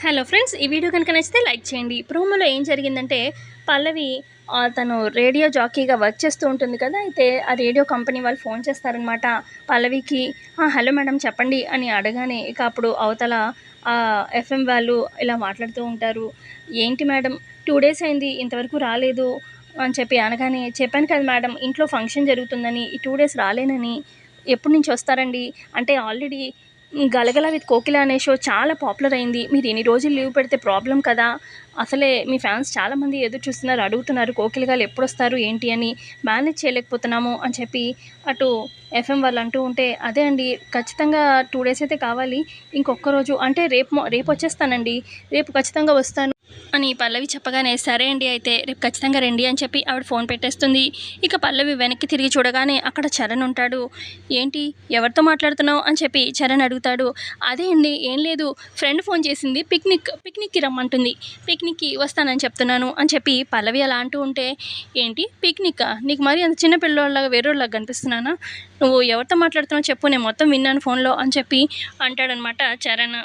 Hello friends, ఈ video కనుక నచ్చితే లైక్ చేయండి. ప్రోమోలో ఏం జరిగిందంటే పల్లవి తను రేడియో జాకీగా వర్క్ చేస్తూ ఉంటుంది కదా. అయితే ఆ రేడియో కంపెనీ వాళ్ళు ఫోన్ చేస్తారనమాట పల్లవికి. హలో మేడం చెప్పండి అని అడగానే ఇక అప్పుడు అవతల ఎఫ్ఎం వాళ్ళు ఇలా మాట్లాడుతూ ఉంటారు. ఏంటి మేడం 2 డేస్ అయింది ఇంతవరకు రాలేదు అని చెప్పి అనగానే, చెప్పాను కదా మేడం ఇంట్లో ఫంక్షన్ జరుగుతుందని, ఈ 2 డేస్ రాలేనని. ఎప్పటి నుంచి వస్తారండి అంటే ఆల్రెడీ 'గలగల విత్ కోకిల' అనే షో చాలా పాపులర్ అయింది. మీరు ఎన్ని రోజులు లీవ్ పెడితే ప్రాబ్లమ్ కదా! అసలే మీ ఫ్యాన్స్ చాలామంది ఎదురు చూస్తున్నారు, అడుగుతున్నారు 'కోకిల' గారు ఎప్పుడొస్తారు ఏంటి అని. మేనేజ్ చేయలేకపోతున్నాము అని చెప్పి అటు ఎఫ్ఎం వాళ్ళు అంటూ ఉంటే, అదే అండి ఖచ్చితంగా 2 డేస్ అయితే కావాలి. ఇంకొక్క రోజు అంటే రేపొచ్చేస్తానండి. రేపు ఖచ్చితంగా వస్తాను అని పల్లవి చెప్పగానే, సరే అండి అయితే రేపు ఖచ్చితంగా రండి అని చెప్పి ఆవిడ ఫోన్ పెట్టేస్తుంది. ఇక పల్లవి వెనక్కి తిరిగి చూడగానే అక్కడ చరణ్ ఉంటాడు. ఏంటి ఎవరితో మాట్లాడుతున్నావు అని చెప్పి చరణ్ అడుగుతాడు. అదే అండి ఏం లేదు, ఫ్రెండ్ ఫోన్ చేసింది, పిక్నిక్కి రమ్మంటుంది, పిక్నిక్కి వస్తానని చెప్తున్నాను అని చెప్పి పల్లవి అలా అంటూ ఉంటే, ఏంటి పిక్నిక్కా, నీకు మరి అంత చిన్న పిల్లోళ్ళలాగా వేరేలాగా కనిపిస్తున్నానా, నువ్వు ఎవరితో మాట్లాడుతున్నావు చెప్పు, నేను మొత్తం విన్నాను ఫోన్లో అని చెప్పి అంటాడనమాట చరణ్.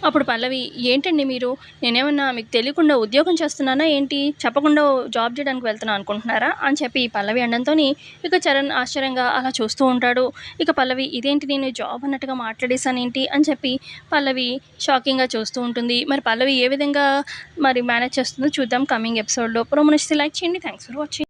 అప్పుడు పల్లవి, ఏంటండి మీరు, నేనేమన్నా మీకు తెలియకుండా ఉద్యోగం చేస్తున్నానా ఏంటి, చెప్పకుండా జాబ్ చేయడానికి వెళ్తున్నా అనుకుంటున్నారా అని చెప్పి పల్లవి అనడంతో ఇక చరణ్ ఆశ్చర్యంగా అలా చూస్తూ ఉంటాడు. ఇక పల్లవి, ఇదేంటి నేను జాబ్ అన్నట్టుగా మాట్లాడేశానేంటి అని చెప్పి పల్లవి షాకింగ్గా చూస్తూ ఉంటుంది. మరి పల్లవి ఏ విధంగా మరి మేనేజ్ చేస్తుందో చూద్దాం కమింగ్ ఎపిసోడ్లో. ప్రోమో నచ్చితే లైక్ చేయండి. Thanks for watching.